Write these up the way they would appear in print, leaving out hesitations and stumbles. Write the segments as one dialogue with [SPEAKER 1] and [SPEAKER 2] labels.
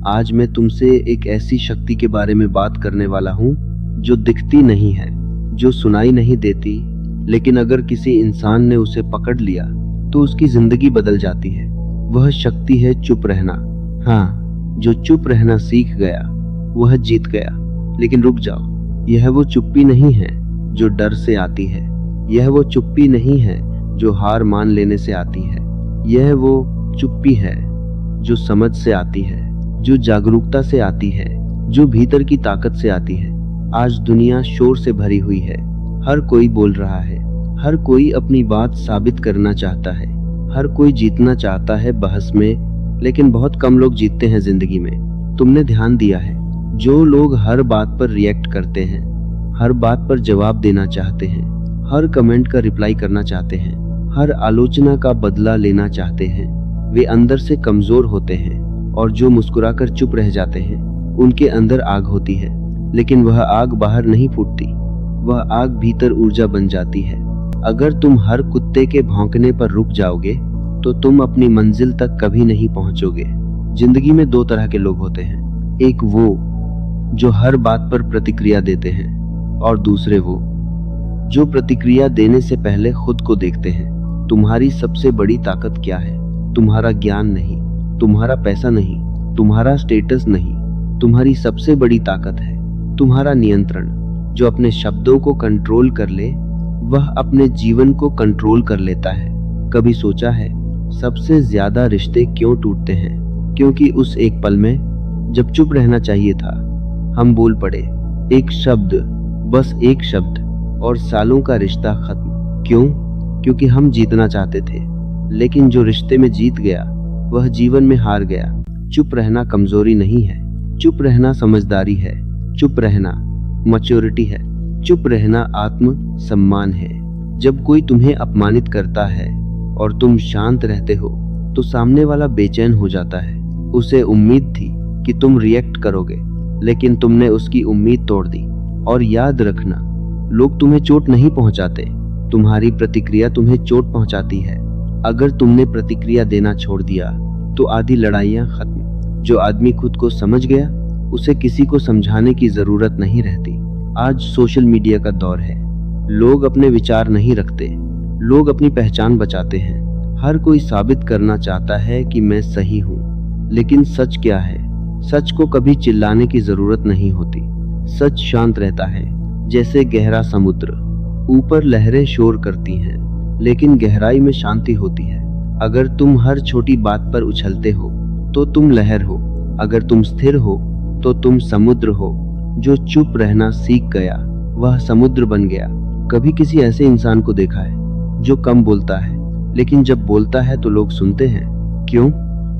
[SPEAKER 1] आज मैं तुमसे एक ऐसी शक्ति के बारे में बात करने वाला हूँ जो दिखती नहीं है, जो सुनाई नहीं देती, लेकिन अगर किसी इंसान ने उसे पकड़ लिया तो उसकी जिंदगी बदल जाती है। वह शक्ति है चुप रहना। हाँ, जो चुप रहना सीख गया वह जीत गया। लेकिन रुक जाओ, यह वो चुप्पी नहीं है जो डर से आती है, यह वो चुप्पी नहीं है जो हार मान लेने से आती है, यह वो चुप्पी है जो समझ से आती है, जो जागरूकता से आती है, जो भीतर की ताकत से आती है। आज दुनिया शोर से भरी हुई है, हर कोई बोल रहा है, हर कोई अपनी बात साबित करना चाहता है, हर कोई जीतना चाहता है बहस में, लेकिन बहुत कम लोग जीतते हैं जिंदगी में। तुमने ध्यान दिया है, जो लोग हर बात पर रिएक्ट करते हैं, हर बात पर जवाब देना चाहते हैं, हर कमेंट का रिप्लाई करना चाहते हैं, हर आलोचना का बदला लेना चाहते हैं, वे अंदर से कमजोर होते हैं। और जो मुस्कुराकर चुप रह जाते हैं, उनके अंदर आग होती है, लेकिन वह आग बाहर नहीं फूटती, वह आग भीतर ऊर्जा बन जाती है। अगर तुम हर कुत्ते के भौंकने पर रुक जाओगे तो तुम अपनी मंजिल तक कभी नहीं पहुंचोगे। जिंदगी में दो तरह के लोग होते हैं, एक वो जो हर बात पर प्रतिक्रिया देते हैं, और दूसरे वो जो प्रतिक्रिया देने से पहले खुद को देखते हैं। तुम्हारी सबसे बड़ी ताकत क्या है? तुम्हारा ज्ञान नहीं, तुम्हारा पैसा नहीं, तुम्हारा स्टेटस नहीं, तुम्हारी सबसे बड़ी ताकत है तुम्हारा नियंत्रण। जो अपने शब्दों को कंट्रोल कर ले वह अपने जीवन को कंट्रोल कर लेता है। कभी सोचा है सबसे ज्यादा रिश्ते क्यों टूटते हैं? क्योंकि उस एक पल में जब चुप रहना चाहिए था, हम बोल पड़े एक शब्द, बस एक शब्द, और सालों का रिश्ता खत्म। क्यों? क्योंकि हम जीतना चाहते थे, लेकिन जो रिश्ते में जीत गया वह जीवन में हार गया। चुप रहना कमजोरी नहीं है, चुप रहना समझदारी है, चुप रहना मैच्योरिटी है, चुप रहना आत्म सम्मान है। जब कोई तुम्हें अपमानित करता है और तुम शांत रहते हो तो सामने वाला बेचैन हो जाता है। उसे उम्मीद थी कि तुम रिएक्ट करोगे, लेकिन तुमने उसकी उम्मीद तोड़ दी। और याद रखना, लोग तुम्हें चोट नहीं पहुंचाते, तुम्हारी प्रतिक्रिया तुम्हें चोट पहुंचाती है। अगर तुमने प्रतिक्रिया देना छोड़ दिया तो आधी लड़ाइयां खत्म। जो आदमी खुद को समझ गया उसे किसी को समझाने की जरूरत नहीं रहती। आज सोशल मीडिया का दौर है, लोग अपने विचार नहीं रखते, लोग अपनी पहचान बचाते हैं। हर कोई साबित करना चाहता है कि मैं सही हूँ, लेकिन सच क्या है? सच को कभी चिल्लाने की जरूरत नहीं होती। सच शांत रहता है, जैसे गहरा समुद्र। ऊपर लहरें शोर करती हैं, लेकिन गहराई में शांति होती है। अगर तुम हर छोटी बात पर उछलते हो तो तुम लहर हो, अगर तुम स्थिर हो तो तुम समुद्र हो। जो चुप रहना सीख गया वह समुद्र बन गया। कभी किसी ऐसे इंसान को देखा है जो कम बोलता है, लेकिन जब बोलता है तो लोग सुनते हैं? क्यों?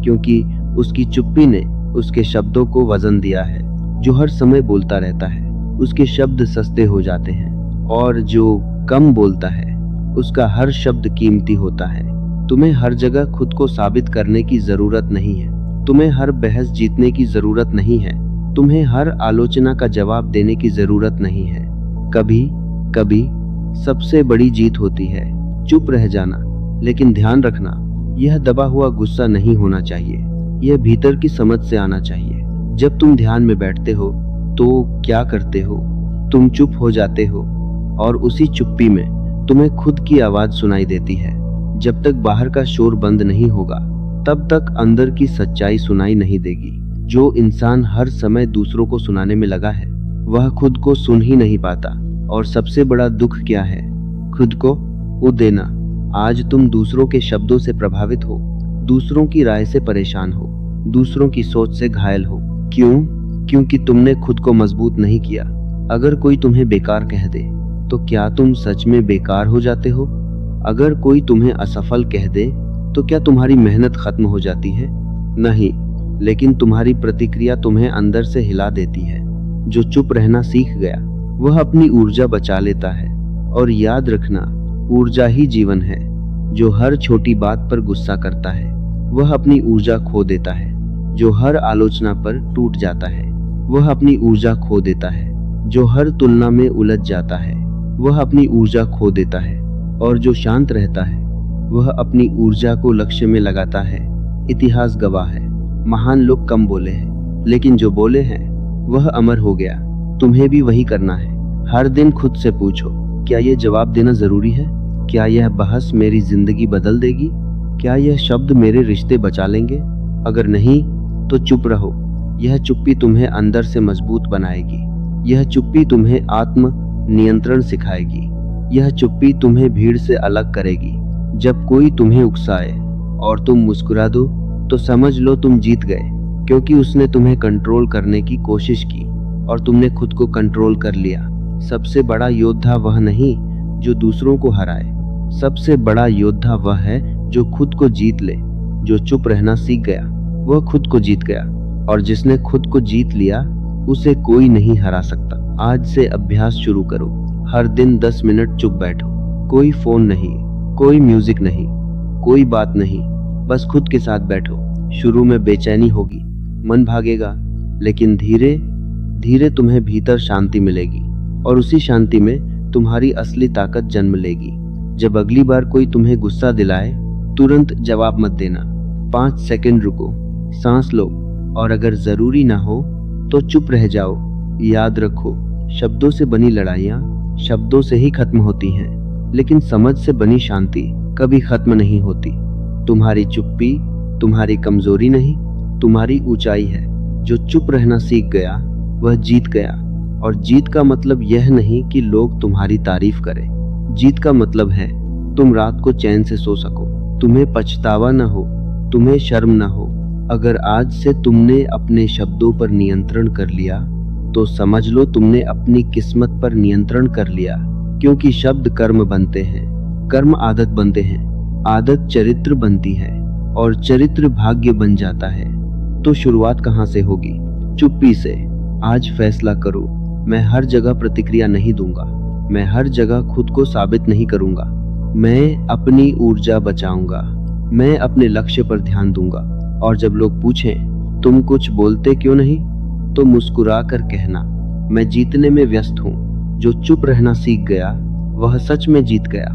[SPEAKER 1] क्योंकि उसकी चुप्पी ने उसके शब्दों को वजन दिया है। जो हर समय बोलता रहता है उसके शब्द सस्ते हो जाते हैं, और जो कम बोलता है उसका हर शब्द कीमती होता है। तुम्हें हर जगह खुद को साबित करने की जरूरत नहीं है, तुम्हें हर बहस जीतने की जरूरत नहीं है, तुम्हें हर आलोचना का जवाब देने की जरूरत नहीं है। कभी कभी सबसे बड़ी जीत होती है चुप रह जाना। लेकिन ध्यान रखना, यह दबा हुआ गुस्सा नहीं होना चाहिए, यह भीतर की समझ से आना चाहिए। जब तुम ध्यान में बैठते हो तो क्या करते हो? तुम चुप हो जाते हो, और उसी चुप्पी में तुम्हें खुद की आवाज सुनाई देती है। जब तक बाहर का शोर बंद नहीं होगा तब तक अंदर की सच्चाई सुनाई नहीं देगी। जो इंसान हर समय दूसरों को सुनाने में लगा है वह खुद को सुन ही नहीं पाता। और सबसे बड़ा दुख क्या है? खुद को वो देना। आज तुम दूसरों के शब्दों से प्रभावित हो, दूसरों की राय से परेशान हो, दूसरों की सोच से घायल हो। क्यों? क्योंकि तुमने खुद को मजबूत नहीं किया। अगर कोई तुम्हें बेकार कह दे तो क्या तुम सच में बेकार हो जाते हो? अगर कोई तुम्हें असफल कह दे तो क्या तुम्हारी मेहनत खत्म हो जाती है? नहीं, लेकिन तुम्हारी प्रतिक्रिया तुम्हें अंदर से हिला देती है। जो चुप रहना सीख गया वह अपनी ऊर्जा बचा लेता है। और याद रखना, ऊर्जा ही जीवन है। जो हर छोटी बात पर गुस्सा करता है वह अपनी ऊर्जा खो देता है। जो हर आलोचना पर टूट जाता है वह अपनी ऊर्जा खो देता है। जो हर तुलना में उलझ जाता है वह अपनी ऊर्जा खो देता है। और जो शांत रहता है वह अपनी ऊर्जा को लक्ष्य में लगाता है। इतिहास गवाह है, महान लोग कम बोले हैं लेकिन जो बोले हैं वह अमर हो गया। तुम्हें भी वही करना है। हर दिन खुद से पूछो, क्या यह जवाब देना जरूरी है? क्या यह बहस मेरी जिंदगी बदल देगी? क्या यह शब्द मेरे रिश्ते बचा लेंगे? अगर नहीं तो चुप रहो। यह चुप्पी तुम्हें अंदर से मजबूत बनाएगी। यह चुप्पी तुम्हें आत्म नियंत्रण सिखाएगी। यह चुप्पी तुम्हें भीड़ से अलग करेगी। जब कोई तुम्हें उकसाए और तुम मुस्कुरा दो तो समझ लो तुम जीत गए, क्योंकि उसने तुम्हें कंट्रोल करने की कोशिश की और तुमने खुद को कंट्रोल कर लिया। सबसे बड़ा योद्धा वह नहीं जो दूसरों को हराए, सबसे बड़ा योद्धा वह है जो खुद को जीत ले। जो चुप रहना सीख गया वह खुद को जीत गया, और जिसने खुद को जीत लिया उसे कोई नहीं हरा सकता। आज से अभ्यास शुरू करो। हर दिन 10 मिनट चुप बैठो। कोई फोन नहीं, कोई म्यूजिक नहीं, कोई बात नहीं, बस खुद के साथ बैठो। शुरू में बेचैनी होगी, मन भागेगा, लेकिन धीरे धीरे तुम्हें भीतर शांति मिलेगी और उसी शांति में तुम्हारी असली ताकत जन्म लेगी। जब अगली बार कोई तुम्हें गुस्सा दिलाए, तुरंत जवाब मत देना। 5 सेकंड रुको, सांस लो, और अगर जरूरी ना हो तो चुप रह जाओ। याद रखो, शब्दों से बनी लड़ाइयाँ शब्दों से ही खत्म होती हैं, लेकिन समझ से बनी शांति कभी खत्म नहीं होती। तुम्हारी चुप्पी तुम्हारी कमजोरी नहीं, तुम्हारी ऊंचाई है। जो चुप रहना सीख गया वह जीत गया। और जीत का मतलब यह नहीं कि लोग तुम्हारी तारीफ करें। जीत का मतलब है तुम रात को चैन से सो सको, तुम्हें पछतावा न हो, तुम्हें शर्म न हो। अगर आज से तुमने अपने शब्दों पर नियंत्रण कर लिया तो समझ लो तुमने अपनी किस्मत पर नियंत्रण कर लिया। क्योंकि शब्द कर्म बनते हैं, कर्म आदत बनते हैं, आदत चरित्र बनती है और चरित्र भाग्य बन जाता है। तो शुरुआत कहाँ से होगी? चुप्पी से। आज फैसला करो, मैं हर जगह प्रतिक्रिया नहीं दूंगा, मैं हर जगह खुद को साबित नहीं करूंगा, मैं अपनी ऊर्जा बचाऊंगा, मैं अपने लक्ष्य पर ध्यान दूंगा। और जब लोग पूछें तुम कुछ बोलते क्यों नहीं, तो मुस्कुरा कर कहना, मैं जीतने में व्यस्त हूँ। जो चुप रहना सीख गया वह सच में जीत गया।